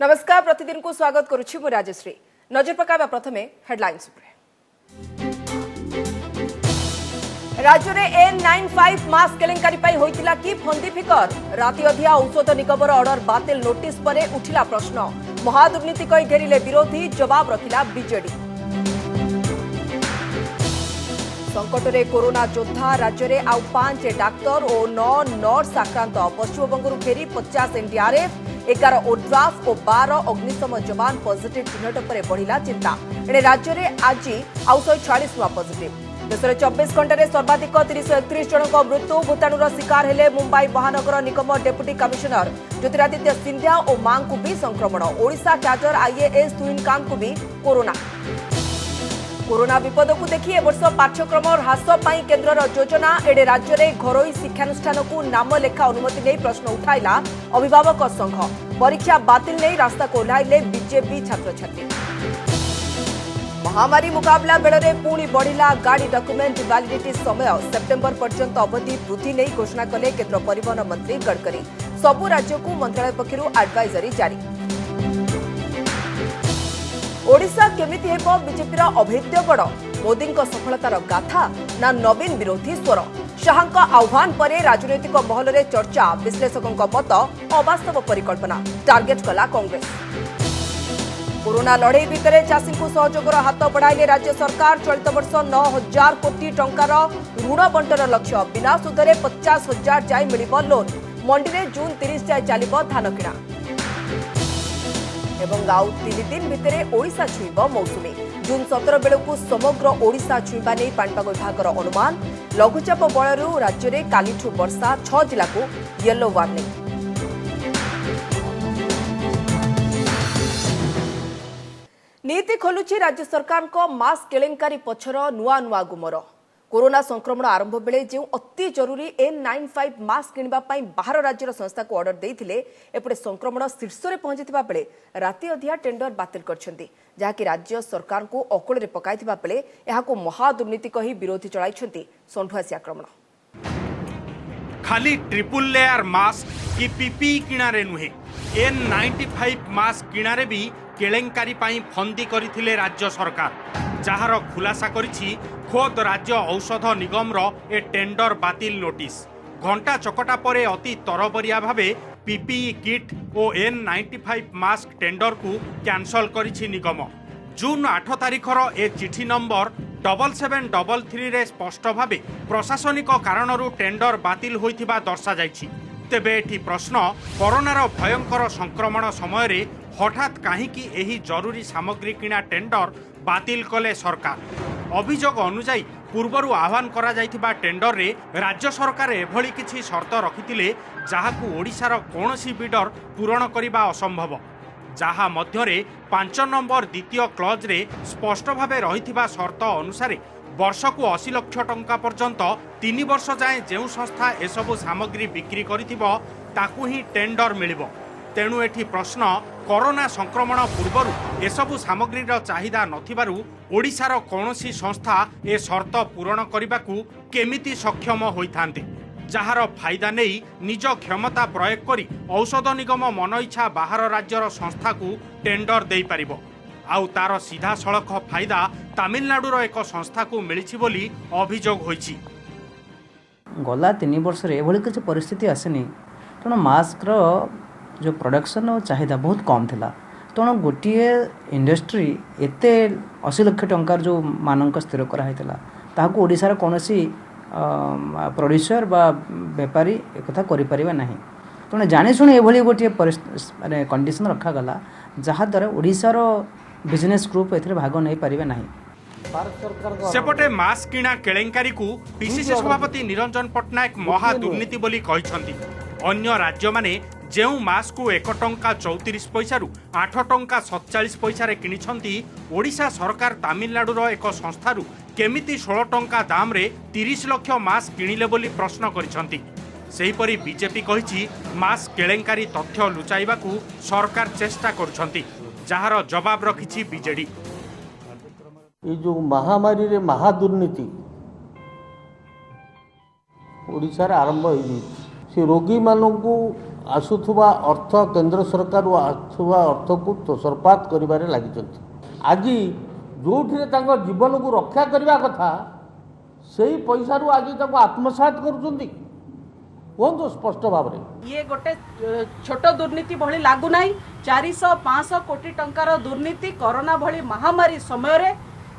नमस्कार प्रतिदिन को स्वागत करुछि मु राजश्री। नजर पकाबा प्रथमे हेडलाइंस उपरे। राज्य में N95 मास्क केलेंकारी पाई होइतिला कि फंदी फिकर राति अधिया औषध निगमर ऑर्डर बातिल नोटिस परे उठिला प्रश्न महादुर्नीति कई घेरिले विरोधी जवाब रखिला बीजेडी। संकट में कोरोना योद्धा राज्य में आउ 5 डाक्तर और 9 नर्स आक्रांत पश्चिमबंगू फेरी 50 एनडीआरएफ 11 ओड्राफ और 12 अग्निशम जवान पॉजिटिव चिन्हट पर बढ़िला चिंता। एणे राज्य में आज आउ 140 नुआ पॉजिटिव। देश में 24 घंटे सर्वाधिक 331 जनक मृत्यु भूताणुर शिकार हेले मुंबई महानगर निगम डेप्यूटी कमिशनर ज्योतिरादित्य सिंधिया और मां को भी संक्रमण। ओडिशा कैडर आईएएस तुइनकांत को भी कोरोना विपद को देखी वर्ष पाठ्यक्रम ह्रास पाई केन्द्रर योजना। एडे राज्य में घरोई शिक्षानुष्ठान को नाम लेखा अनुमति नहीं प्रश्न उठाइला अभिभावक संघ। परीक्षा बातिल नहीं रास्ता को ओह्लाइले बीजेपी छात्र छात्री। महामारी मुकाबला बेले पुणी बढ़िला गाड़ी डॉक्यूमेंट वैलिडिटी समय सेप्टेम्बर पर्यंत अवधि वृद्धि नहीं घोषणा कले केन्द्र परिवहन मंत्री गडकरी। सबु राज्य को मंत्रालय पक्षरु एडवाइजरी जारी। ओडिशा केमिति हेबो बीजेपी अभेद्य गढ़ मोदी सफलतार गाथा ना नवीन विरोधी स्वर। शाहक आह्वान पर राजनैतिक महल में चर्चा विश्लेषकों मत अवास्तव परिकल्पना टार्गेट कला कांग्रेस। कोरोना लड़ई भितर चाषी को सहयोगर हाथ बढ़ाइले राज्य सरकार। चलित वर्ष 9,000 कोटी टंकार ऋण बंटन लक्ष्य बिना सुधरे 50,000 जाए मिलिब लोन। मंडी में जून 30 जाए चलिब धान किणा एवं आउ 3 दिन भितर ओडिशा छुईब मौसुमी। जून 17 बेलू समग्र ओडिशा छुईबा नहीं पाणीपाग विभाग अनुमान। लघुचाप बलरू राज्य में कालीठू वर्षा 6 जिला को येलो वार्निंग। नीति खोलुची राज्य सरकार को मास्क केलेंकारी पछर नुआ नुआ गुमर। कोरोना संक्रमण आरंभ बेले जो अति जरूरी N95 मास्क किनिबा पाई बाहर राज्यर संस्था को ऑर्डर देइथिले एपटे संक्रमण शीर्ष में पहुंचीथिबा बेले राति अधिया टेंडर बातिल करछन्ती जहाँकि राज्य सरकार को अकोल रे पकाइथिबा बेले एहाको महादुर्नीति कही विरोधी चलाइछन्ती संढुआसी आक्रमण। खाली ट्रिपल लेयर मास्क कि पीपीई किणारे नुहे N95 मास्क किणारे भी केलेंकारी पाई फंदी करथिले राज्य सरकार जार खुलासा करिछि खोद राज्य औषध निगम ए टेंडर बातिल नोटिस। घंटा चकटा परे अति तरबरिया भावे पीपीई किट और N95 मास्क टेंडर को कैंसल करिछि निगम। जून 8 तारिखर ए चिठी नंबर 7733 रे स्पष्ट भावे प्रशासनिक कारणरू टेंडर बातिल होइथिबा दर्शा जाइछि। तेबे एठी प्रश्न कोरोनार भयंकर संक्रमण समय रे हठात काहीकि एही जरूरी सामग्री किणा टेंडर बातिल कले सरकार। अभियोग अनुसार पूर्वरु आह्वान करा जाइथिबा टेंडर रे राज्य सरकार एभली किछि शर्त रखिथिले जाहाकु ओडिशार कोनोसी बिडर पूरण करिबा असंभव। जहा मध्यरे 5 नंबर द्वितीय क्लज रे स्पष्ट भावे रहिथिबा शर्त अनुसार वर्ष को 80 लाख टंका पर्यंत 3 वर्ष जाए जो संस्था एसबु सामग्री बिक्री करिथिबो ताकू ही टेंडर मिलिबो। तेणु एठी प्रश्न कोरोना संक्रमण पूर्वरु एसबु सामग्रीर चाहिदा नथिबारु ओडिशार कोनोसी संस्था ए शर्त पूरण करिबाकू केमिति सक्षम होइथान्ते जहार फायदा नेई निज क्षमता प्रयोग करी औषध निगम मन इच्छा बाहर राज्यर संस्था को टेंडर देई पारिबो। आउ तार सीधा सड़क फायदा तमिलनाडुर एक संस्था को मिलिछि बोली अभियोग होइछि। गला 3 वर्ष रे एभली किछि परिस्थिति आसेनी तेणु मास्क जो प्रोडक्शन और चाहिदा बहुत कम थिला। तेणु गोटे इंडस्ट्री एते 80 लाख टंकार जो मानक स्थिर कराइला ताहाको ओडिशार कोनोसी प्रोड्यूसर बा व्यापारी एक करें ना। तेणु जानी शुणी एभली गोटे माने कंडीशन रखा गला जहा द्वारा ओडिशार बिजनेस ग्रुप एथिरे भाग नहीं पारिबे नाही। सेपटे मास्क किणा केलेंकारी को पीसीसी सभापति निरंजन पट्टनायक महा दुर्नीति बोली कहिसंती। अन्य राज्य माने जेउ मास्क को 1 टंका 34 पैसारू 8 टंका 47 पैसा किनिछंती ओडिशा सरकार तमिलनाडुर एक संस्थारू केमिति 16 टंका दाम रे 30 लाख मास्क किनिले बोली प्रश्न करिसंती। सेहीपरि बीजेपी कहिछि मास्क केलेंकारी तथ्य लुचाइबाकू सरकार चेष्टा करुछंती जहार जवाब रखिछि बीजेडी। ये जो महामारी रे महादुर्नीति ओडिशा रे आरंभ होई से रोगी मानू आसुथुवा अर्थ केंद्र सरकार आसुवा अर्थ को तोसरपात करिबारे लागिचंती। आज जो जीवन को रक्षा करने कथा से पैसा रू आज आत्मसात कर स्पष्ट भाव ये गोटे छोट दुर्नीति भली लागुना 400-500 कोटी टंकार दुर्नीति कोरोना भली महामारी समय रे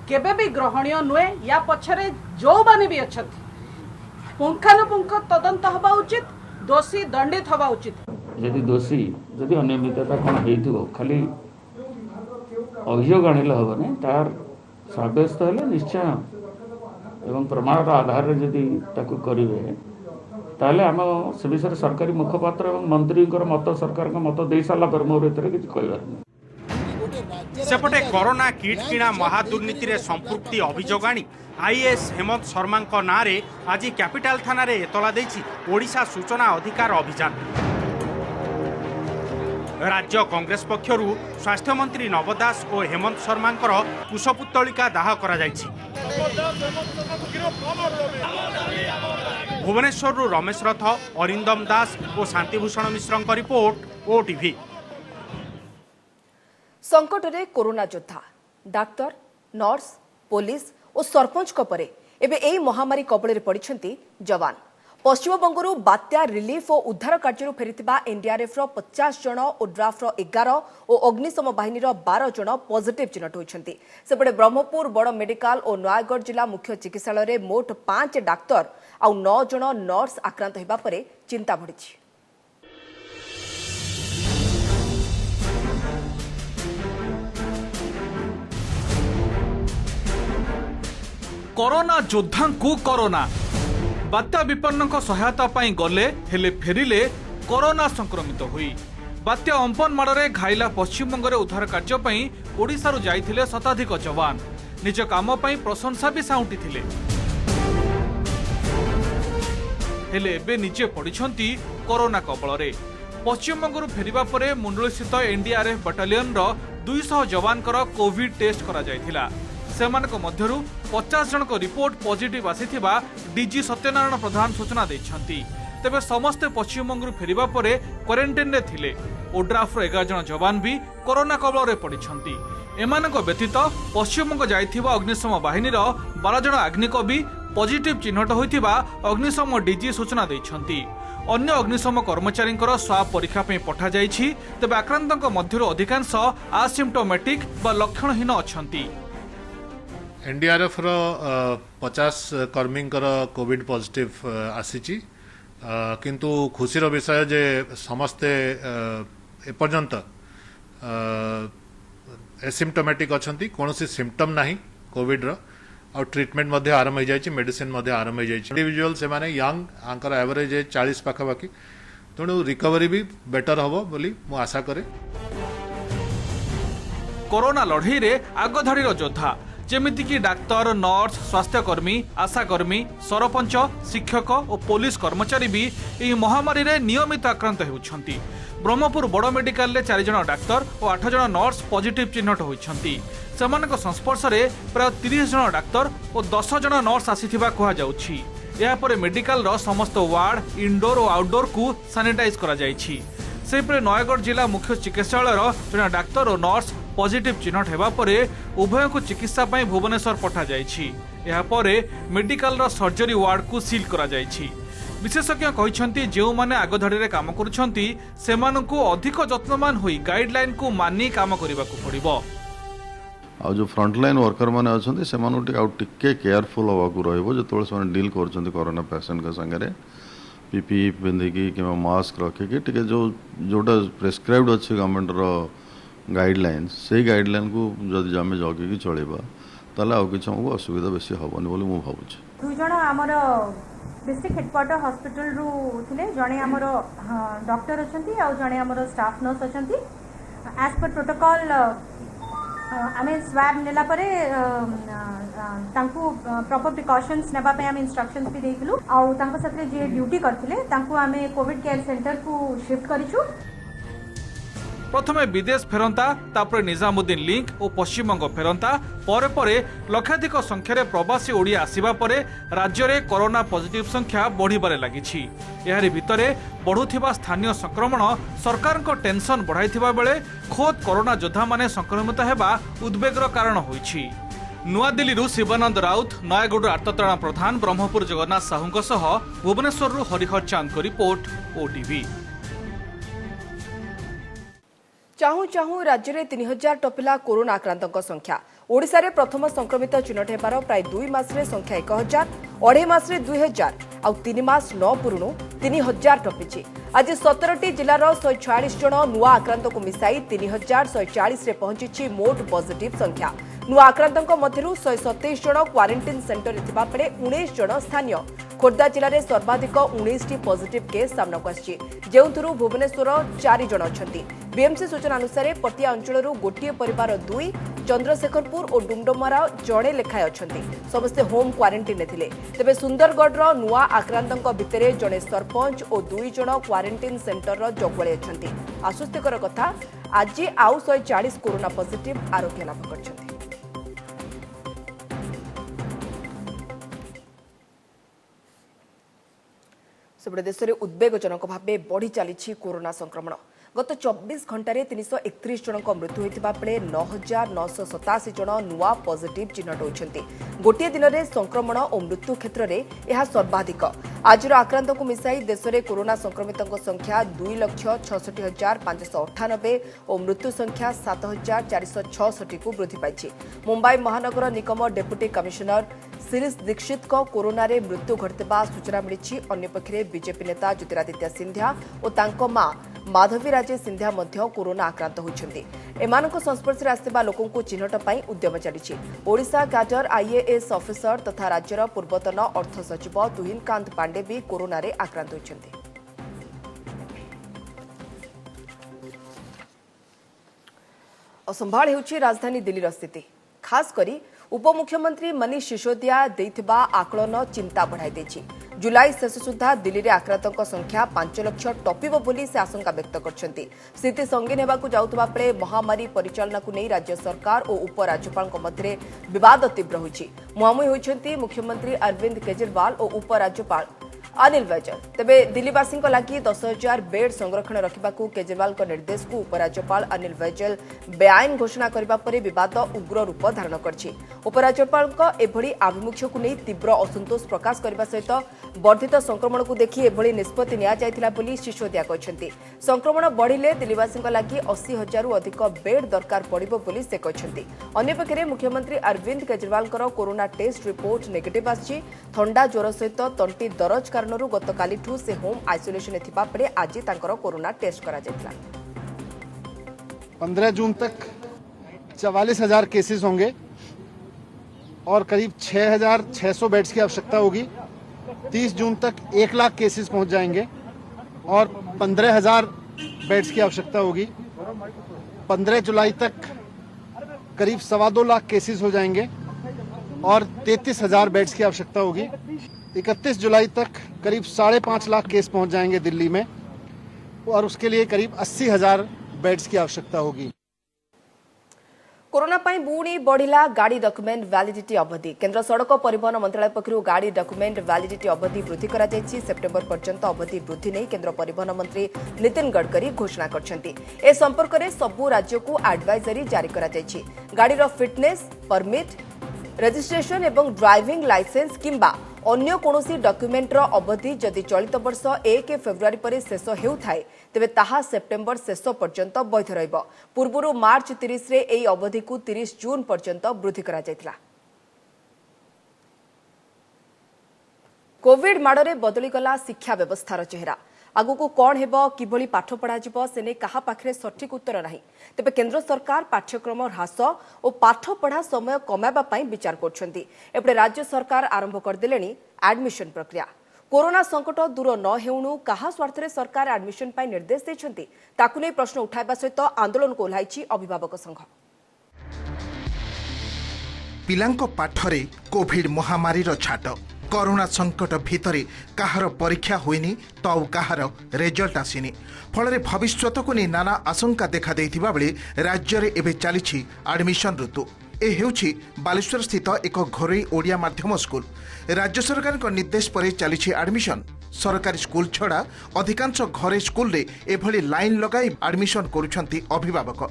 केबे भी ग्रहणीय नुहे। या पछरे जो माने भी अछथि पुंखानुपुंख तदंत हवा उचित, दोषी दंडित हवा उचित। यदि दोषी यदि अनियमितता कौन हो खाली अभियोग आनिले हम ना तार सब्यस्त हेले निश्चय एवं प्रमाण आधार में जदि ताकू करेंगे ताहले आम से विषय सरकारी मुखपात्र और मंत्री मत सरकार मत दे सारा पर मोर किसी कहबार सेपटे कोरोना किट किणा महादुर्नीति रे संपृक्ति अभियोग आनी आईएएस हेमंत शर्मा नाँ रे आज कैपिटाल थाना रे एतला देछि ओडिशा सूचना अधिकार अभियान। राज्य कांग्रेस पक्षरु स्वास्थ्य मंत्री नव दास और हेमंत शर्मा कुशपुत्तलिका दाह करा जायछि। भुवनेश्वर रमेश रथ, अरिंदम दास और शांतिभूषण मिश्र रिपोर्ट ओटीवी। संकट रे कोरोना योद्धा डाक्तर, नर्स, पुलिस और सरपंच परे एबे एई महामारी कबल पड़िछंती जवान। पश्चिमबंगरू बात्या रिलीफ और उद्धार कार्य फेरीथिबा एनडीआरएफ 50 जन, ओड्राफ 11 और अग्निशम बाहिनी 12 जन पॉजिटिव चिन्हट होइछंती। सेपटे ब्रह्मपुर बड़ मेडिकल और नयागढ़ जिला मुख्य चिकित्सालय रे मोट 5 डाक्तर और 9 जन नर्स आक्रांत हेबा परे चिंता बढ़िछि। कोरोना योद्धा को कोरोना बात्या विपन्न सहायता गले हेले फेरिले कोरोना संक्रमित हुई। बात्या अंपन माड़े घाइला पश्चिमबंग में उद्धार कार्य ओडिशारू जाइथिले शताधिक जवान निज काम प्रशंसा भी साउंटी हेले एबे निजे पड़िछंती कोरोना कबल। पश्चिमबंगरू फेरिबा परे मुंडली स्थित एनडीआरएफ बटालियन 200 जवान कोविड टेस्ट करा जायथिला। सेमानक मध्यरु 50 जन को रिपोर्ट पॉजिटिव आसीथिबा डीजी सत्यनारायण प्रधान सूचना दैछंती। तेबे समस्त पश्चिमबंगरू फेरिबा परे क्वारंटाइन रे थिले। ओड्राफ 11 जन जवान भी कोरोना कबल रे पड़िछंती। एमानक व्यतीत पश्चिमबंग जाइथिबा अग्निशम बाहिनीर 12 जन अग्निकवी पॉजिटिव चिन्हट होइथिबा अग्निशम डीजी सूचना दैछंती। अन्य अग्निशम कर्मचारी स्वाब परीक्षा पठा जाइछि। तेबे आक्रांतक मध्यरु अधिकांश आसिम्प्टोमेटिक बा लक्षणहीन अछंती। एनडीआरएफ 50 कर्मी कोविड पॉजिटिव आसीची किंतु खुशीर विषय जे समस्ते एपर्यंत एसिम्प्टोमेटिक अछंती, कोनोसी सिम्पटम नाही कोविड रो और ट्रीटमेंट मध्य आरंभ हो जाइछि, मेडिसिन मध्य आरंभ हो जाइछि। इंडिविजुअल से माने यंग आंकर एवरेज 40 पाखापाखि, तेणु रिकवरी भी बेटर हबो बोली मु आशा करे। कोरोना लड़ई रे आगधाड़ी योद्धा जेमितिकी डाक्तर, नर्स, स्वास्थ्यकर्मी, आशाकर्मी, सरपंच, शिक्षक और पुलिस कर्मचारी भी यह महामारी रे नियमित आक्रांत होउछंती। ब्रह्मपुर बड़ मेडिकल 4 जन डाक्तर और 8 जन नर्स पॉजिटिव चिन्हट होइछंती। सेमानक संस्पर्श रे प्राय 30 जन डाक्तर और 10 जन नर्स आसीथिबा कहा जाउछि। या परे मेडिकल रो समस्त वार्ड, इनडोर और आउटडोर को सैनिटाइज करा जाइछि। सेपरे नयागढ़ जिला मुख्य चिकित्सालय जन डाक्तर और नर्स पॉजिटिव चिन्हट हेबा परे उभय को चिकित्सा पई भुवनेश्वर पठा जाइछि। या परे मेडिकल रो सर्जरी वार्ड को सील करा जाइछि। विशेषज्ञ कहिसंती जेउ माने आगधाड़ी रे काम करूछंती सेमानकु अधिक जत्नमान होई गाइडलाइन को मानी काम करिबा को पड़िबो। आ जो फ्रंटलाइन वर्कर माने अछंती सेमानु टिके केयरफुल हवा को रहइबो जेतोले से डील करछंती कोरोना पेशेंट के संगे रे पीपीई पिंधिकी कि मास्क रखिकी टिके जोटा प्रेस्क्राइब्ड अच्छे गवर्नमेंट रो गाइडलाइन से गाइडलाइन को जदि आम जगिकी चलवा ताले आउ किछ हमको असुविधा बेसी हबनी बोली मु भाबुछि। दुई जण हमर डिस्ट्रिक्ट हेडक्वार्टर हॉस्पिटल रु थिले, जणे हमर डॉक्टर अछंती आ जणे हमर स्टाफ नर्स अछंती। एज पर प्रोटोकॉल आमे स्वैब नेला परे तांकू प्रॉपर प्रिकॉशंस नेबा पे आमे इंस्ट्रक्शंस भी देइखलु आ तांको साथे जे ड्यूटी करथिले तांको आमे कोविड केयर सेंटर को शिफ्ट करिछु। प्रथमे विदेश फेरंता तापर निजामुद्दीन लिंक और पश्चिमबंग फेरंता परे परे लक्षाधिक संख्यार प्रवासी ओडिया आसिबा परे राज्य में कोरोना पॉजिटिव संख्या बढ़िबारे लागिछि। एहारि भितरे बढ़ुथिबा स्थानीय संक्रमण सरकार को टेंशन बढ़ाइथिबा बेले खोद कोरोना योद्धा माने संक्रमित हेबा उद्वेगर कारण होइछि। नुआदिल्ली शिवानंद राउत, नयागढ़ आर्तत्राण प्रधान, ब्रह्मपुर जगन्नाथ साहू सह भुवनेश्वर हरिहर चांद को रिपोर्ट ओटीवी। चाहू चाहू राज्य में 3000 टपिला कोरोना आक्रांतों संख्या। ओडिशा रे प्रथम संक्रमित चिन्हट हेबार प्राय 2 मास रे संख्या 1000, 2.5 मास रे 2000 आउ 3 मास न पुरुणु 3000 टपिछि। आज 17टी जिलार 146 जन नुआ आक्रांत को मिसाई 3140 रे पहुंची मोट पॉजिटिव संख्या। नुआ आक्रांतों मध्यरु 127 जन क्वारंटाइन सेंटर रे थिबा परे 19 जन स्थानीय। खोर्धा जिले में सर्वाधिक 19टी पॉजिटिव केस सामना को आछि, जेउथुरु भुवनेश्वर 4 जन अछंती। बीएमसी सूचना अनुसार पटिया अंचल गोटे परिवार 2, चंद्रशेखरपुर और डुमडुमार जड़े लेखाएं अछंती। समस्ते होम क्वारंटाइन थिले। तेबे सुंदरगढ़ नुआ आक्रांतों भितर जड़े सरपंच और 2 जन क्वारंटाइन सेंटर जगुआड़ी अछंती। आश्वस्तिकर कथा, आज आउ 140 कोरोना पॉजिटिव आरोग्य लाभ करछंती। सेबड़े देश में उद्वेगजनक भाव बढ़ी चली कोरोना संक्रमण। गत 24 घंटे 331 जन मृत्यु होता बेले 9987 जन नुआ पॉजिटिव चिन्हट होती। गोटे दिन में संक्रमण और मृत्यु क्षेत्र में यह सर्वाधिक। आज आक्रांत को मिसाई देश में कोरोना संक्रमितों संख्या 2,66,598 और मृत्यु संख्या 7,466 को वृद्धि पाई। मुंबई महानगर निगम डेप्यूटी कमिशनर शिरीष दीक्षित को कोरोना रे मृत्यु घटवा सूचना मिली। अन्यपक्षे बीजेपी नेता ज्योतिरादित्य सिंधिया और तांको मां माधवी राजे सिंधिया मध्य कोरोना आक्रांत होइछन्ति। एमानक संस्पर्श आसथिबा लोकों को चिन्हट पाई उद्यम चलिछि। ओडिशा कैडर आईएएस ऑफिसर तथा राज्यर पूर्वतन अर्थ सचिव तुहिनकांत पांडे भी कोरोना रे आक्रांत होइछन्ति। असंभाळ हेउछि राजधानी दिल्लीर स्थिति। खास करी उपमुख्यमंत्री मनीष सिसोदिया देइथिबा आकलन चिंता बढ़ाई देछि। जुलाई शेष सुधा दिल्ली में आक्रांतों संख्या 5 लाख टपिब बोली से आशंका व्यक्त करछन्ति। स्थिति संगीन हेबाकु जाउथबा बेले महामारी परिचालना को नहीं राज्य सरकार और उपराज्यपाल मध्य विवाद तीव्र होइछि। मुहांमुही होइछन्ति मुख्यमंत्री अरविंद केजरीवाल और उपराज्यपाल अनिल बैजल। तेबे दिल्लीवासी लगी 10,000 बेड संरक्षण रखा केजरीवाल निर्देश को उपराज्यपाल अनिल बैजल बेआईन घोषणा करने पर विवाद उग्र रूप धारण कर। उपराज्यपाल एभली आभिमुख्य को नहीं तीव्र असंतोष प्रकाश करने सहित वर्धित संक्रमण को देखि एभली निष्पत्ति नियाଯାଇଥିଲା बोली सिसोदिया कहते। संक्रमण बढ़िले दिल्लीवासी लगी 80,000 अधिक बेड दरकार पड़िबो बोली से कहते। अन्यपक्षे मुख्यमंत्री Arvind Kejriwal corona test report negative आछि। थंडा ज्वर सहित तंटी दरज कारणरू गतकालिठू से होम आइसोलेशन थिबा परे आज तांकर कोरोना टेस्ट करा जायतिला। 15 जून तक 44,000 केसेस होंगे और करीब 6,600 बेड्स की आवश्यकता होगी। 30 जून तक 1 लाख केसेस पहुंच जाएंगे और 15,000 बेड्स की आवश्यकता होगी। 15 जुलाई तक करीब 2.25 लाख केसेस हो जाएंगे और 33,000 बेड्स की आवश्यकता होगी। 31 जुलाई तक करीब 5.5 लाख केस पहुंच जाएंगे दिल्ली में और उसके लिए करीब 80,000 बेड्स की आवश्यकता होगी। कोरोना पाई बुणी बढ़िला गाड़ी डॉक्यूमेंट वैलिडिटी अवधि। केंद्र सड़क परिवहन मंत्रालय पक्षरु गाड़ी डॉक्यूमेंट वैलिडिटी अवधि वृद्धि करा जायछि। सेप्टेम्बर पर्यंत अवधि वृद्धि नहीं केंद्र परिवहन मंत्री नितिन गडकरी घोषणा करछन्ति। ए संपर्क में सबु राज्य को एडवाइजरी जारी करा जायछि। गाड़ीर फिटनेस परमिट रजिस्ट्रेशन एवं ड्राइविंग लाइसेंस किंबा अन्य कोनोसी डॉक्यूमेंटर अवधि जदि चलित वर्ष 1 फेब्रुआरी पर शेष हेउथाय तेबे ताहा सेप्टेम्बर शेष पर्यंत वैध रहिब। पूर्वरु मार्च 30 रे एई अवधि को 30 जून पर्यंत वृद्धि करा जायतिला। कोविड माड़े बदली गला शिक्षा व्यवस्थार चेहरा। आगु को कौन हेबो किभली पाठ पढ़ा जिवो सेने कहा पाखरे सठिक उत्तर नाही। तेबे केंद्र सरकार पाठ्यक्रम ह्रास और पाठ पढ़ा समय कमाइबा पई विचार करछन्ती। एपटे राज्य सरकार आरंभ कर देलेनी एडमिशन प्रक्रिया। कोरोना संकट दूर न हेउनु कहा स्वार्थरे सरकार एडमिशन पई निर्देश दैछन्ती ताकु नै प्रश्न उठाइबा सहित आंदोलन को ओह्लाइछि अभिभावक संघ। पिलांको पाठरे कोविड महामारी रो छाट करोना संकट भितर कहार परीक्षा हुईनी तो आउ कहार रेजल्ट आसीनी फल भविष्यत को नहीं नाना आशंका देखा देथिबा बेले राज्य में एवं चली एडमिशन ऋतु ए हेउछि बालेश्वर स्थित एक घरोई ओडिया माध्यम स्कूल राज्य सरकार निर्देश पर चली एडमिशन सरकारी स्कूल छड़ा अधिकांश घरे स्कूल रे एभली लाइन लगाई एडमिशन करुछंती अभिभावक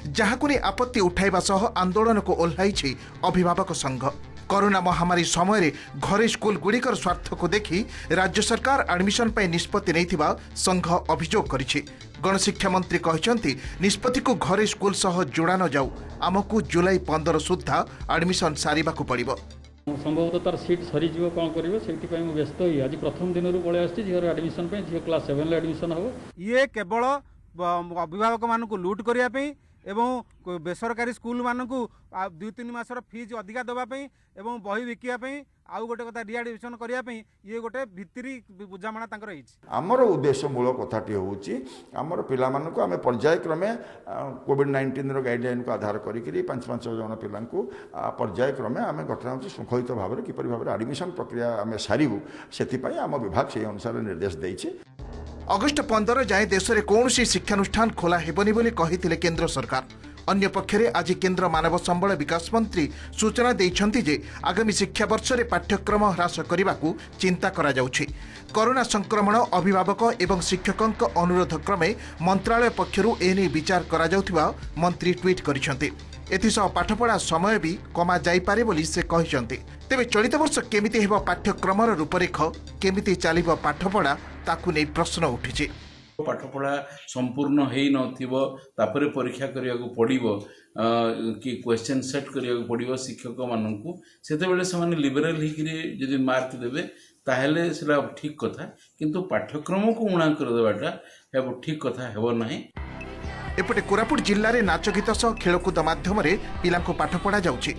जहाकु ने आपत्ति उठाइबा सह आंदोलन को ओह्लाइछि अभिभावक संघ कोरोना महामारी समय घरे स्कूल गुड़िकर स्वार्थ को देखि राज्य सरकार एडमिशन पर निष्पत्ति नैथिबा संघ अभियोग करिछि गणशिक्षा मंत्री कहते निष्पत्ति को घरे स्कूल सह जोड़ा न जाऊ आमको जुलाई 15 सुधा एडमिशन सारिबा को पड़िबो संभवतः तार सीट सरीज कौन कर व्यस्त हुई आज प्रथम दिन पलि आसी झीर एडमिशन झील क्लास 7 एडमिशन हम ये केवल अभिभावक मान लुट करने एवं बेसरकारी स्कूल मानक 2-3 मासर फीज अधिका देवाई एवं बही बिकापी आउ गोटे कथा रिएडमिशन करने ये गोटे भित्री बुझामणा आमर उद्देश्य मूल कथाटी हूँ आमर पिला आम पर्यायक्रमे कोविड-19 गाइडलाइन को आधार करी 5-5 जन पिला पर्यायक्रमे आम घटना शृंखलित भाव में किपर भाव में एडमिशन प्रक्रिया आम सारू से आम विभाग से अनुसार निर्देश देइछे। अगस्ट 15 जाए देश में कौन शिक्षानुष्ठान खोला हेबनी बोली कहिथिले केंद्र सरकार अन्य पक्षरे आज केंद्र मानव संबल विकास मंत्री सूचना देइछंती जे आगामी शिक्षा वर्ष में पाठ्यक्रम ह्रास करने चिंता करा जाउछि कोरोना संक्रमण अभिभावक एवं शिक्षकों अनुरोध क्रमे मंत्रालय पक्षरु एने विचार करा जाउथिबा मंत्री ट्वीट करिसंती एथिसह पाठपढ़ा समय भी कमा जाई पारे बोली से कहिसंती तेबे चलित वर्ष केमिति हेबो पाठ्यक्रमर रूपरेख केमिति चलिबो पाठपढ़ा ताकु नै प्रश्न उठिछि पाठपढ़ा संपूर्ण हो नपर परीक्षा करने को पड़ो कि क्वेश्चन सेट करने को पड़ो शिक्षक मानू से लिबराल होकर मार्क देवे ताहले सेटा ठीक कथा किंतु पाठ्यक्रम को उणा करदेवाटा ठीक कथा हेबो नाही। एपटे कोरापुट जिल्ला रे नाच गीत सह खेलकूद माध्यम पिला पाठ पढ़ा जाउछि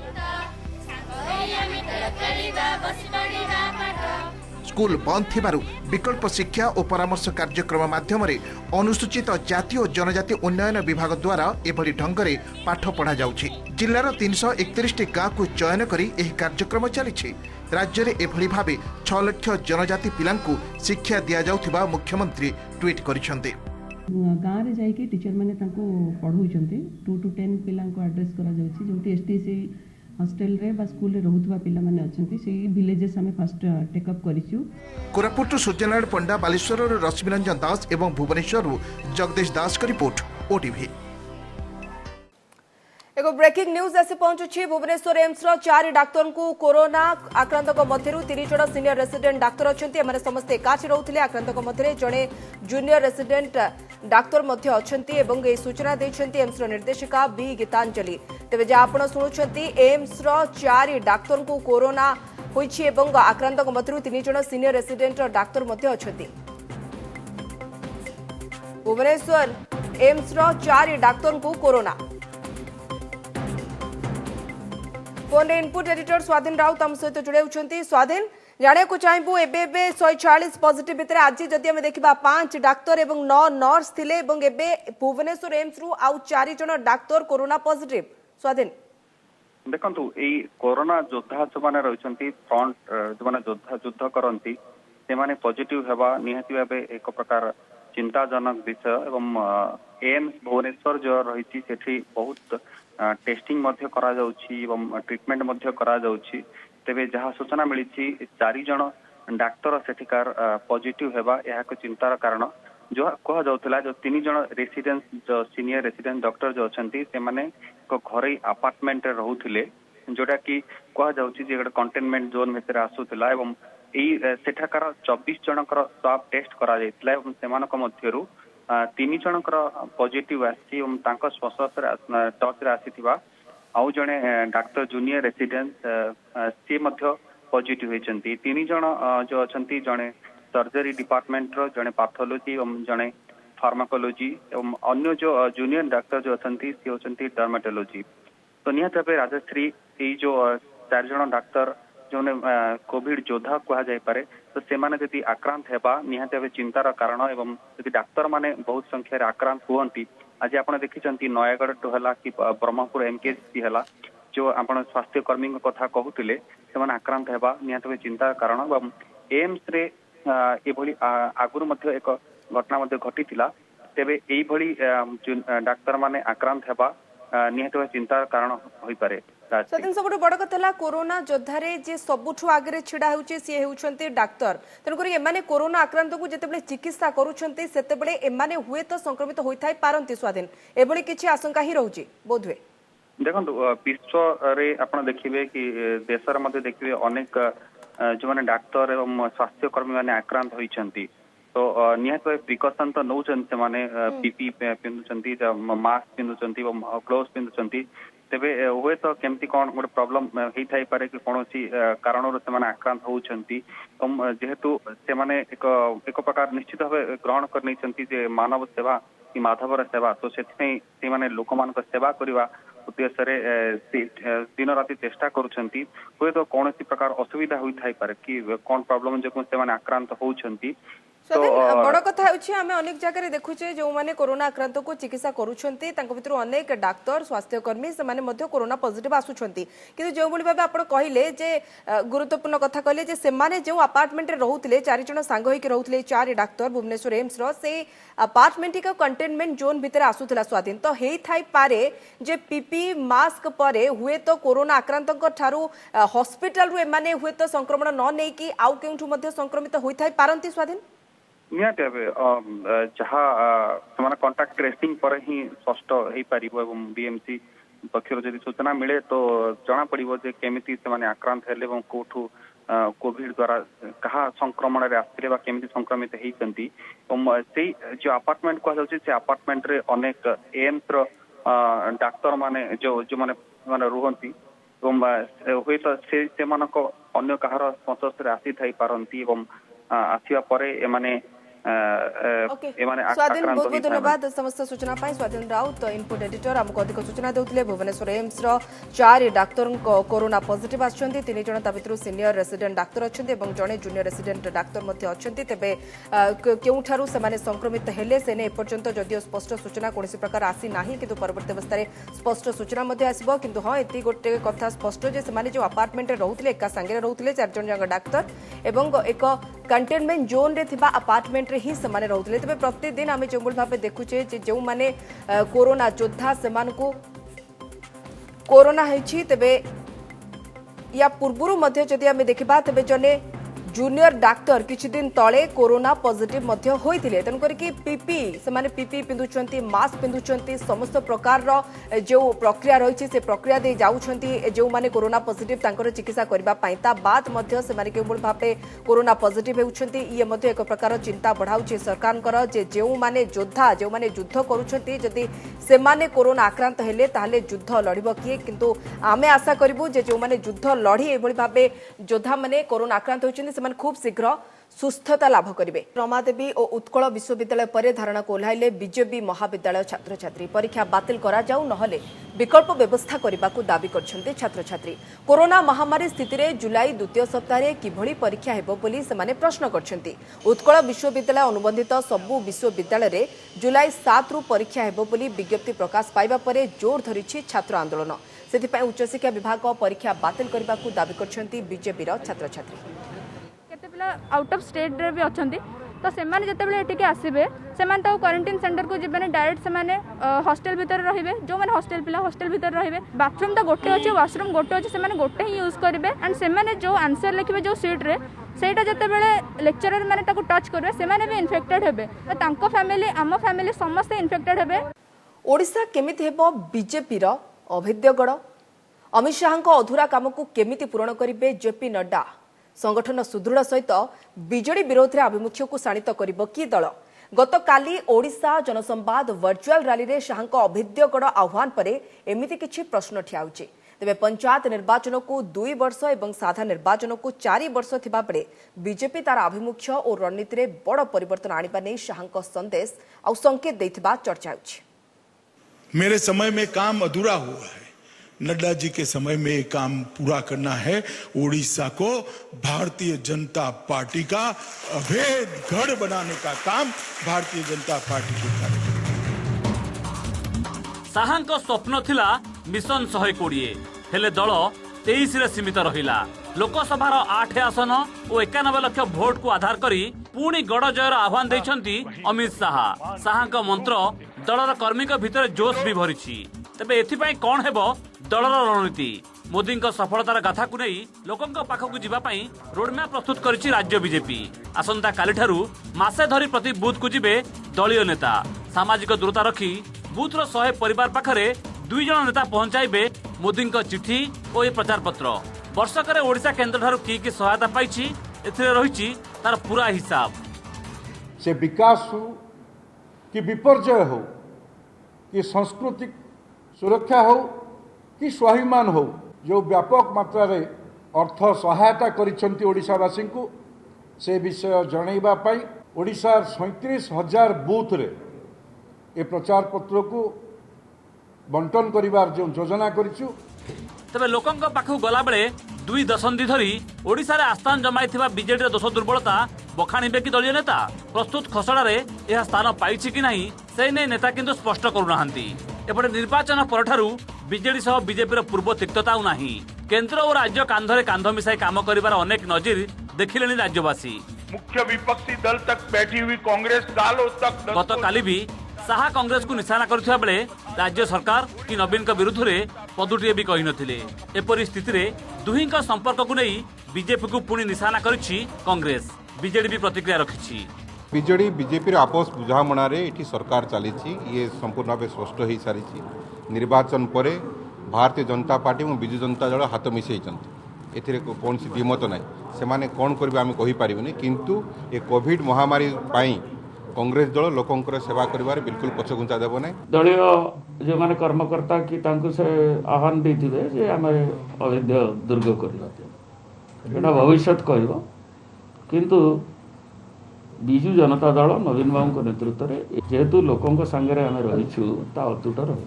स्कूल बंद थिबारु विकल्प शिक्षा और परामर्श कार्यक्रम माध्यम अनुसूचित जाति और जनजाति उन्नयन विभाग द्वारा एभली ढंगरे पाठ पढ़ा जाउछि जिल्लार 331 गाँव को चयन करी एही कार्यक्रम चलिछि राज्य में एभली भावे 6 लाख जनजाति पिलांकु शिक्षा दिया जाउथिबा मुख्यमंत्री ट्वीट करिसंते गाँव में जाइए टीचर मैंने पढ़ाऊँ 2 to 10 पिला आड्रेस कर एसटीसी हॉस्टल रे बा स्कूल रे रहुतबा पिला माने अछंती से विलेजेस हमें फर्स्ट टेकअप करिछु। कोरापुट सूर्यनारायण पंडा बालेश्वर रश्मिरंजन दास एवं भुवनेश्वर जगदीश दास का रिपोर्ट ओटीवी। एक ब्रेकिंग न्यूज आसी पहुंचुछि भुवनेश्वर एम्स रो 4 डाक्टर को कोरोना आक्रांतक मध्यरु 3 जण सीनियर रेसिडेंट डाक्टर अछंती एमाने समस्त एकाठी रहउथिले आक्रांतक मध्यरे जणे जूनियर रेसिडेंट डाक्टर मध्य अछंती एवं ए सूचना दैछंती एम्स रो निर्देशिका बी गीतांजलि तेबे जे आपण सुनुछंती एम्स रो 4 डाक्टर को कोरोना होइछि एवं आक्रांतक मध्यरु 3 जण सीनियर रेसिडेंट डाक्टर मध्य अछंती भुवनेश्वर एम्स रो 4 डाक्टर को कोरोना फोन इनपुट एडिटर स्वाधीन राउत आम सहित जोड़े होती स्वाधीन जाने को चाहबू एबे 146 पॉजिटिव भितर आज जदि आम देखा 5 डाक्तर एवं 9 नर्स थिले एवं एबे भुवनेश्वर एम्स रु आउ 4 जण डाक्तर कोरोना पॉजिटिव स्वाधीन देखंतु ए कोरोना योद्धा जो माने रहिसंती फ्रंट जो माने योद्धा युद्ध करंती से माने पॉजिटिव हेबा निहाती भाबे एक प्रकार चिंताजनक विषय एवं एम्स भुवनेश्वर जो रही सेठी बहुत टेस्टिंग मध्य करा जाउछि एवं ट्रीटमेंट मध्य करा जाउछि तेबे जहाँ सूचना मिली 4 जण डाक्तर सेठिकार पॉजिटिव हेबा यह चिंतार कारण जो कह जाउथला जो 3 जण रेसिडेंस जो सीनियर रेसिडेंट डॉक्टर जो अछंती से माने को घरे अपार्टमेंट रे रहउथिले जोटा कि कह जाउछि जे एक कंटेनमेंट जोन भितर आसुथला एवं एई सेठाकार 24 जनकर स्वाब टेस्ट करा जायतला एवं सेमानक मध्यरु 3 जनकर पॉजिटिव आसी एवं तांको स्पर्श टच रे आसीथिबा आउ जणे डाक्टर जूनियर रेसिडेंस से मध्य पॉजिटिव होइचंती 3 जण जो अछंती जणे सर्जरी डिपार्टमेंट रो जणे पैथोलॉजी एवं जणे फार्माकोलॉजी एवं अन्य जो जूनियर डाक्टर जो अछंती से होचंती डर्मेटोलॉजी तो निहत भाबे राजश्री ए जो 4 जण डाक्टर जो कोविड योद्धा कह जाय पारे तो से माने यदि आक्रांत हेबा निहत भाबे चिंतार कारण एवं यदि डाक्तर माने बहुत संख्या रे आक्रांत हुअंती आज आपण देखिचंती नयागढ़ टू हला कि ब्रह्मपुर एमकेसी हला जो आपण स्वास्थ्य कर्मी कथा कहूले से आक्रांत हेबा निहात भावे चिंतार कारण एवं एम्स रे एभली आगुरु मध्य एक घटना मध्य घटिथिला तेबे एई भली डाक्तर माने आक्रांत हेबा निहात भावे चिंतार कारण होई पारे। सदिन सबुठ बड़ कथा कोरोना योद्धारे जे सबुठु आगे छिड़ा होउचे सी हेउछंती डाक्तर तेणुकर एमाने कोरोना आक्रांत को जेतेबेले चिकित्सा करूछंती सेतेबेले एमाने हुए तो संक्रमित होइथाय पारंती स्वाधीन एभली किछि आशंका ही रहउची बोधवे देखंतु विश्व रे आपण देखिबे कि देशर मध्ये देखिबे अनेक जो माने डाक्तर एवं स्वास्थ्य कर्मी माने आक्रांत होइछंती तो निहात प्रिकॉशन तो नौचंती से माने पीपी पिंदुचंती मास्क पिंदुचंती ग्लोव्स पिंदुचंती तेबे हुए तो केमती कौन गोटे प्रॉब्लम हेई थाई पारे कि कोनोसी कारणर से माने आक्रांत होउछंती जेहेतु से माने एक प्रकार निश्चित भावे ग्रहण कर नैछंती जे मानव सेवा कि माधवर सेवा तो सेथिनै से माने लोक मानक सेवा करिवा उद्देश्य रे दिन राति चेष्टा करूछंती हुए तो कोनोसी प्रकार असुविधा होई थाई पारे कि कोन प्रॉब्लम जे से माने आक्रांत होउछंती बड़ कथा आम अनेक जगह देखुचे जो माने कोरोना आक्रांत को चिकित्सा करूछंती भर अनेक डाक्तर स्वास्थ्यकर्मी से कोरोना पॉजिटिव आसुछंती किंतु जो भली भाबे आपण कहिले जे गुरुत्वपूर्ण कथा कहले जे सेमाने जो अपार्टमेंट रे रहउथिले 4 जण सांग होइके रहउथिले 4 डाक्तर भुवनेश्वर एम्स रो से अपार्टमेंट का कंटेनमेंट जोन भितर आसुथिला स्वाधीन तो हेई थाई पारे जे पीपी मास्क परे हुए तो कोरोना आक्रांतक ठारू हॉस्पिटल रो एमाने हुए तो संक्रमण न नै कि आउ केउठु मध्ये संक्रमित होई थाई पारंती स्वाधीन निहाती भावे जहाँ कंटाक्ट ट्रेसिंग पर ही स्पष्ट हो पारिबो एवं बीएमसी पक्षर जदि सूचना मिले तो जना पड़िबो जे केमिति से माने आक्रांत हेले एवं कोठु कोविड द्वारा कहा संक्रमण रे आस्थिले बा केमिति संक्रमित हेइचंती से जो अपार्टमेंट को जाउची से अपार्टमेंट रे अनेक एम्स रो डाक्तर माने जो माने रुहंती हुए तो से मानको अन्य कहार संस्पर्श रे आसी थाई पारंती एवं आसिया परे एमाने स्वाधीन बहुत बहुत धन्यवाद समस्त सूचना पाई स्वाधीन राउत इनपुट एडिटर आमको अधिक सूचना देउथिले भुवनेश्वर एम्स रो 4 डाक्टर कोरोना पॉजिटिव आछंती 3 जण ता भितरु सीनियर रेसिडेंट डाक्टर अछंती एवं जणे जूनियर रेसिडेंट डाक्टर मध्ये अछंती तेबे केउठारु से माने संक्रमित हेले सेने एपर्यंत जदियो स्पष्ट सूचना कोनसी प्रकार आसी नाही किंतु परवर्ती अवस्था रे स्पष्ट सूचना मध्ये आसीबो किंतु हां एति गोटे कथा स्पष्ट जे से माने जो अपार्टमेंट रे रहउथिले एका संगे रहउथिले 4 जण जंग डाक्तर एवं एक कंटेनमेंट जोन रे थिबा अपार्टमेंट रे ही समाने रहउथिले तबे प्रतिदिन आमे जो भाबे देखुचे जे जो माने कोरोना योद्धा सेमान को कोरोना हेछि तबे या पूर्वरु मध्य जदि आमे देखिबा तबे जने जूनियर डाक्टर किछि दिन तळे कोरोना पॉजिटिव मध्य होइथिले तन करी कि पीपी से माने पीपी पिंदुचंती मास्क पिंदुचंती समस्त प्रकार रो जो प्रक्रिया रहिछि से प्रक्रिया दे जाउछंती जो माने कोरोना पॉजिटिव तांकर चिकित्सा करबा पई ता बाद मध्य से माने केवल भाबे कोरोना पॉजिटिव हेउछंती ये मध्य एक प्रकार चिंता बढ़ाउछि सरकारकर जे जो माने योद्धा जो माने युद्ध करूछंती जदि से माने कोरोना आक्रांत हेले ताहले युद्ध लढिबो किए किंतु आमे आशा करबु जे जो माने युद्ध लढी एभली भाबे योद्धा माने कोरोना आक्रांत होइछंती खूब शीघ्र सुस्थता लाभ करेंगे। रमादेवी और उत्कल विश्वविद्यालय पर धारणा को ओह्लाइले बीजेपी महाविद्यालय छात्र छात्री परीक्षा बातिल करा जाऊ नहले विकल्प व्यवस्था करने को दाबी करछन्ते छात्र छात्री कोरोना महामारी स्थिति रे जुलाई द्वितीय सप्ताह किभली परीक्षा हेबो बोली सेमाने प्रश्न करछन्ते उत्कल विश्वविद्यालय अनुबंधित सबु विश्वविद्यालय रे जुलाई 7 रु परीक्षा हेबो बोली विज्ञप्ति प्रकाश पाइबा परे जोर धरिछि छात्र आंदोलन सेति उच्चशिक्षा विभाग परीक्षा बातिल करने को दाबी करछन्ते बीजेपी छात्र छात्री केते पिला आउट ऑफ स्टेट रे भी अछंती तो सेमाने जते बेले एटिके आसीबे सेमान तो क्वारंटाइन सेंटर को जिबेने डायरेक्ट सेमाने हॉस्टल भीतर रहिबे जो माने हॉस्टल पिला हॉस्टल भीतर रहिबे बाथरूम तो गोटे अछि वॉशरूम गोटे अछि सेमाने गोटे ही यूज करिवे एंड सेमाने जो आंसर लिखिबे जो सीट रे सेटा जते बेले लेक्चरर माने ताको टच करबे सेमाने भी इन्फेक्टेड हेबे तांको फैमिली आम फैमिली समस्त इन्फेक्टेड हेबे। ओडिसा केमिति हेबो बीजेपी रो अभेद्य गड़ अमित शाह को अधूरा काम को केमिति पूरण करिवे जेपी नड्डा संगठन सुदृढ़ सहित बीजेडी विरोध में आभिमुख्य को शाणित करिबो कि दल गतकाली ओडिशा जनसंवाद वर्चुअल रैली रे शाह अभेद्य गड़ आह्वान पर एमिति किछि प्रश्न ठियाउछि तेबे पंचायत निर्वाचन को 2 वर्ष एवं साधा निर्वाचन को 4 वर्ष थिबा बेले बीजेपी तार आभिमुख्य और रणनीति रे बड़ परिवर्तन आनिबा नै शाह संदेश आ संकेत दैथिबा चर्चा होछि। मेरे समय में काम अधूरा हुआ है, नड्डा जी के समय में काम पूरा करना है। ओडिशा को भारतीय जनता पार्टी का अभेद गढ़ बनाने का काम भारतीय जनता पार्टी को करेगी। साहांको स्वप्न थिला मिशन 120 हेले दल 23 रे सीमित रहिला। लोकसभार 8 आसन और 91 लाख भोट को आधार करी पुणी गड़ जयर आह्वान देइछंती अमित शाह। शाह मंत्र दलर कर्मी भितर जोश भी भरी। तेबे एथिपाई कौन हेबो दलर रणनीति? मोदी सफलतार गाथा को नहीं लोकों पाखक जावाई रोडमैप प्रस्तुत करिछि राज्य बीजेपी। आसंता कालीठारू मासे धरी प्रति बूथ को जिबे दलीय नेता। सामाजिक दूरता रखी बूथर 100 परिवार पाखरे 2 जन नेता पहुंचाइबे मोदी चिठी और ये प्रचार पत्र। वर्षकर ओडिशा केन्द्र ठारू की सहायता पाइछि एथिरे रहिछि तार पूरा हिसाब। से विकास हो कि विपर्जय हो कि सांस्कृतिक सुरक्षा हो कि स्वाभिमान हो, जो व्यापक मात्रा रे अर्थ सहायता करिसेंती ओडिशावासी को से विषय जनइबा पाई ओडिशार 37,000 बूथ रे ए प्रचार पत्र को बंटन करिवार जो योजना करिछु। तबे लोकंक पाखु गला बेले 2 दशंधि धरी ओडिशा रे आस्थान जमाइथिबा बीजेडी रे दोष दुर्बलता बखाणीबे कि दलीय नेता? प्रस्तुत खसड़ा रे यह स्थान पाइछि कि नहीं से नै नेता किंतु स्पष्ट करूनाहांती। एपटे निर्वाचन परठारू बीजेडी सह बीजेपी पूर्व तिक्तता नाही। केंद्र और राज्य कांधरे कांध मिसाई काम करिवार अनेक नजीर देखिलेनी राज्यवासी। मुख्य विपक्षी दल तक बैठी हुई कांग्रेस सालों तक गतकाली भी शाह कांग्रेस को निशाना करथिबा बेले राज्य सरकार कि नवीन विरुद्ध रे पदुटिए भी कहि नथिले। एपरि स्थिति रे दुहिंका संपर्क को नहीं बीजेपी को पुणी निशाना करिछि कांग्रेस। बीजेडी भी प्रतिक्रिया रखिछि। बीजेडी बीजेपी आपस बुझामणा रे एठी सरकार चली ये संपूर्ण भाव स्पष्ट हो सारी। निर्वाचन पर भारतीय जनता पार्टी और विजु जनता दल हाथ मिसई एथिरे कौन सी द्विमत ना से माने कौन करेंगे आम कहीपरि किंतु ये कोविड महामारी कांग्रेस दल लोकंकर सेवा करिवार बिल्कुल पछघुंचा देव ना। दलीय जो माने कर्मकर्ता कि तांको से आह्वान देथिबे जे आम अवैध दुर्ग करबा भविष्य कहब किंतु विजु जनता दल नवीन बाबू नेतृत्व में जेहेतु लोकों संगे आम रहीछु ता अतुट रही।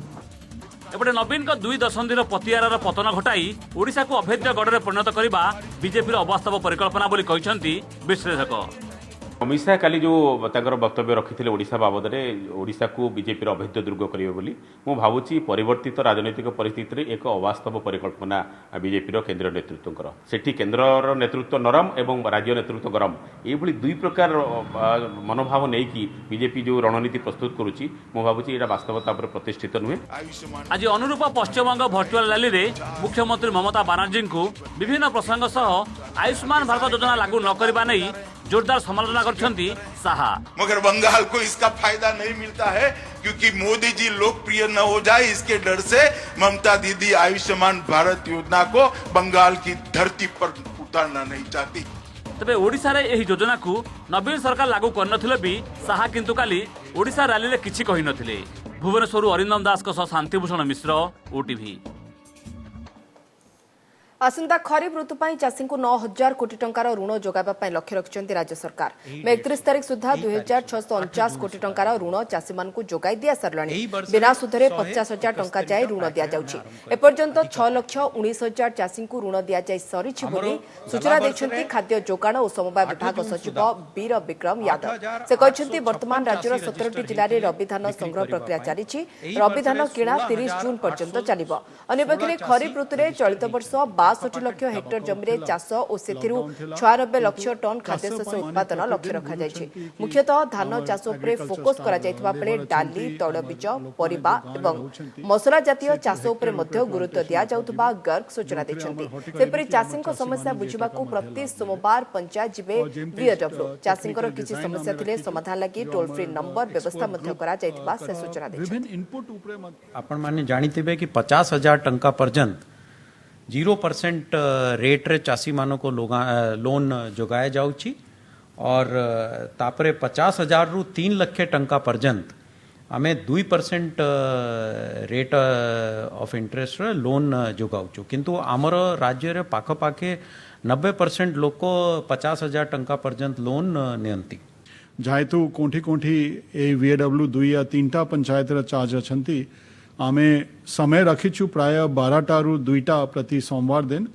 एपटे नवीन 2 दशंधिर पतियार पतन घटाई ओडिशा को अभेद्य गढ़ परिणत करने बीजेपी अवास्तव परिकल्पना बोली कहते विश्लेषक। अमित शाह काली जो वक्तव्य रखी ओडिशा बाबद में ओडिशा को बीजेपी अभेद्य दुर्ग करेंगे बोली मु भावुची परिवर्तित राजनैतिक परिस्थिति रे एक अवास्तव परिकल्पना बीजेपी केंद्र नेतृत्व सेठी केंद्र नेतृत्व नरम एवं राज्य नेतृत्व गरम ये दुई प्रकार मनोभाव नहीं कि बीजेपी जो रणनीति प्रस्तुत करुच्ची मु भावुची एटा वास्तवता पर प्रतिष्ठित नुहे। आज अनुरूप पश्चिमबंग भर्चुआल रैली रे मुख्यमंत्री ममता बनर्जी को विभिन्न प्रसंग सह आयुष्मान भारत योजना लागू न करबा नहीं जोरदार समालोचना करछंती शाह। मगर बंगाल को इसका फायदा नहीं मिलता है क्योंकि मोदी जी लोकप्रिय न हो जाए इसके डर से ममता दीदी आयुष्मान भारत योजना को बंगाल की धरती पर उतारना नहीं चाहती। तबे ओडिशा रे एही योजना को नवीन सरकार लागू करनथिले भी शाह किंतु काली ओडिशा रैली रे किछि कहि नथिले। भुवनेश्वर अरिंदम दास को शांतिभूषण मिश्र ओटीवी। आसंता खरीफ ऋतु पर चाषी को 9,000 कोटी टंकार ऋण जोगाइबा लक्ष्य रखिछन्ति राज्य सरकार। 31 तारिख सुधा 2,649 कोटी टंकार ऋण चाषी मानकु जोगाई दिया सरलाणी। बिना सुधरे 50,000 टंका जाय ऋण दिया जाउछि। एपर्यंत 6,19,000 चाषी को ऋण दिया जाय सरिछि बोली सूचना दैछन्ति खाद्य जोगाण और समवाय विभाग सचिव वीर विक्रम यादव। से कहछन्ति वर्तमान राज्यर 17टी जिल्ला रे रबी धान संग्रह प्रक्रिया जारीछि। रबी धान किणा 30 जून पर्यंत चलिबो। अन्यपक्षे खरीफ ऋतु रे चलित वर्ष 62 लाख हेक्टर जमी चाष और से 96 लाख टन खाद्यशस्य उत्पादन लक्ष्य रखा जायछि। मुख्यतः धान चाष उपरे फोकस करा जायथिबा बेले डाली तैलबीज परिबा एवं मसला जातीय चाष उपरे मध्य गुरुत्व दिया जाउतबा गर्ग सूचना दैछन्ति। सेपरि चाषीक समस्या बुझिबाकू प्रति सोमवार पंचायत जिबे बीएडब्ल्यू। चाषीकर किछि समस्या थिले समाधान लागि टोल फ्री नंबर व्यवस्था मध्य करा जायथिबा से सूचना दैछन्ति। आपण माने जानिथिबे कि 50,000 टंका पर्यंत 0% रेट रे चाषी मानों को लोन जोगाया जाउछि और तापरे 50,000 रु 3 लाख टंका पर्यंत आमे 2% रेट ऑफ इंटरेस्ट रे लोन जोगाउछु किंतु आमर राज्य रे पाख पाखे 90% लोक 50,000 टंका पर्यंत लोन नियंती। जेहेतु कोठी कोठी ए वीएडब्ल्यू 2 या 3टा पंचायत रे चार्ज अछंती आमे समय रखीचु प्राय 12टा रु 2टा प्रति सोमवार दिन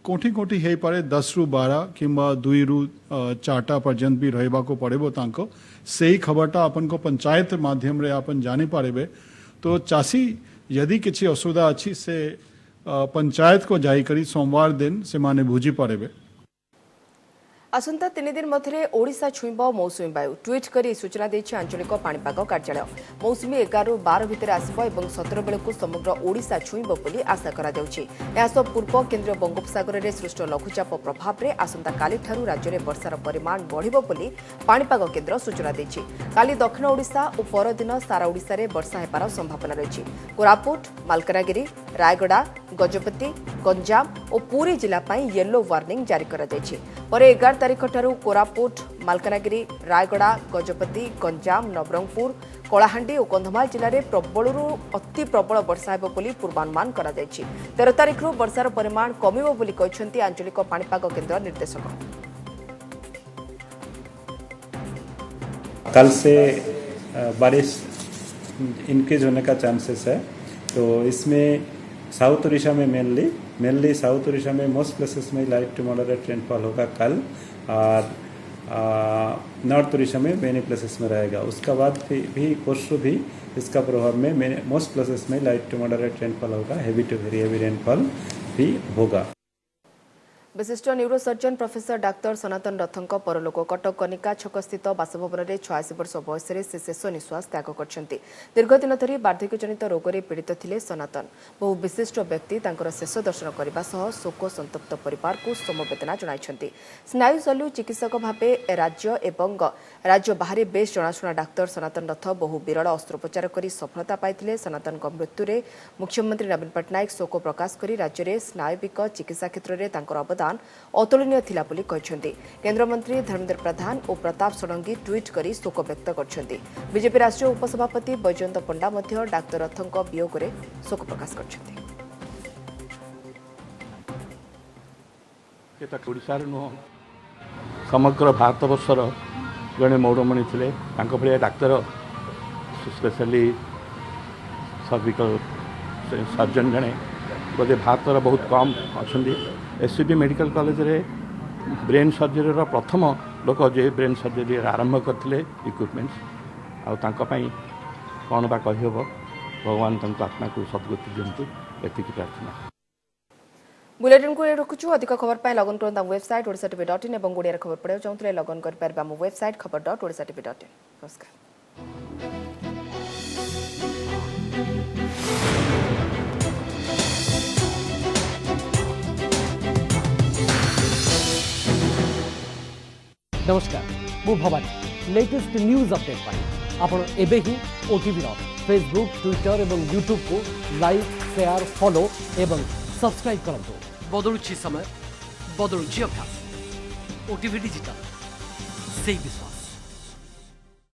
कोठी कोठी हे पारे 10 रु 12 किंबा 2 रु 4टा पर्यंत भी रहबा को पड़ेबो तांको सेही खबरटा अपन को पंचायत माध्यम रे अपन जानि पारेबे। तो चासी यदि किछि असुविधा अछि से पंचायत को जाइकरी सोमवार दिन से माने भुजी पड़े। आसंता 3 दिन मध्य ओडिशा छुईब मौसुमी वायु ट्वीट कर सूचना देछि आंचलिक पाणीपाग कार्यालय। मौसुमी 11 ରୁ 12 भितर आसिब एवं 17 बेलू समग्र ओडिशा छुईब बोली आशा करा जाउछि। यासो पूर्व केंद्रीय बंगोपसागर में सृष्ट लघुचाप प्रभाव में आसंता काली ठारू राज्य में वर्षार परिमाण बढ़िबो बोली पाणीपाग केन्द्र सूचना देछि। काली दक्षिण ओडिशा और परदिन सारा ओडिशा रे वर्षा हेबार संभावना रहिछि। कोरापुट, मालकानगिरी, रायगड़ा, गजपति, गंजाम और पुरी जिला पई येलो वार्निंग जारी करा जायछि। परे 11 तारीख ठारू कोरापुट, मालकानगिरी, रायगड़ा, गजपति, गंजाम, नवरंगपुर, कलाहांडी और कंधमाल जिले में प्रबलरू अति प्रबल वर्षा हेबो बोली पूर्वानुमान करा जायछि। 13 तारीख रु वर्षार परिमाण कमिबो बोली कहिसेंति आंचलिक पाणीपाग केन्द्र निर्देशक। कल से बारिश इंक्रीज होने का चांसेस है, तो इसमें साउथ उड़ीसा में मेनली साउथ उड़ीसा में मोस्ट प्लेसेस में लाइट टू मॉडरेट रेनफॉल होगा कल, और नॉर्थ उड़ीसा में मेनी प्लेसेस में रहेगा। उसका बाद भी परसों भी इसका प्रभाव में मोस्ट प्लेसेस में लाइट टू मॉडरेट रेनफॉल होगा, heavy to very heavy rainfall भी होगा। विशिष्ट न्यूरोसर्जन प्रोफेसर डाक्तर सनातन रथंक परलोक कटक कनिका छक स्थित बासभवन में 86 वर्ष बयस से शेष निश्वास त्याग करछन्ति। दीर्घ दिन धरी वार्धक्यजनित रोग में पीड़ित थिले सनातन। बहु विशिष्ट व्यक्ति तांकर शेष दर्शन करने सह शोक संतप्त परिवार को समवेदना जणाइछन्ति। स्नायु शल्य चिकित्सक भावे राज्य एवं राज्य बाहर बेस जनाशुना डाक्तर सनातन रथ बहु विरल अस्त्रोपचार कर सफलता पाइथिले। सनातनक मृत्यु रे मुख्यमंत्री नवीन पट्टनायक शोक प्रकाश करी राज्य में स्नायुविक चिकित्सा क्षेत्र में तांकर अवदान अतुलनीय थिला बोली कहिसेंति। केंद्र मंत्री धर्मेंद्र प्रधान और प्रताप षडंगी ट्वीट करी शोक व्यक्त करछन्ति। बीजेपी राष्ट्रीय उपसभापति बैजयंत पंडा मध्य डाक्तर रथंक वियोग रे शोक प्रकाश करछन्ति। ओडिशार नुह समग्र भारतवर्षर जड़े मौड़मणि थे भाया डाक्तर स्पेशली सर्विकल सर्जन जड़े बोधे भारतर बहुत कम अच्छा। एससीबी मेडिकल कॉलेज रे ब्रेन सर्जरी प्रथम लोक जे ब्रेन सर्जरी आरंभ करते इक्विपमेंट्स आई कौन बा कह भगवान आत्मा को सद्गति दिंतु एति प्रार्थना। बुलेटिन को रखुछु। अधिक खबर पाए लगन करंता वेबसाइट orisatv.in और गुड़िया खबर पढ़े चाहूले लगन कर पारबा मो वेबसाइट खबर.orisatv.in। नमस्कार। नमस्कार, मु भवानी। लेटेस्ट न्यूज अपडेट पाई आपण एबे ही ओटीवी फेसबुक, ट्विटर और यूट्यूब को लाइक, शेयर, फॉलो एवं सब्सक्राइब करंतु। बदलुछि समय, बदलुछि अभ्यास। ओटीवी डिजिटल से विश्वास।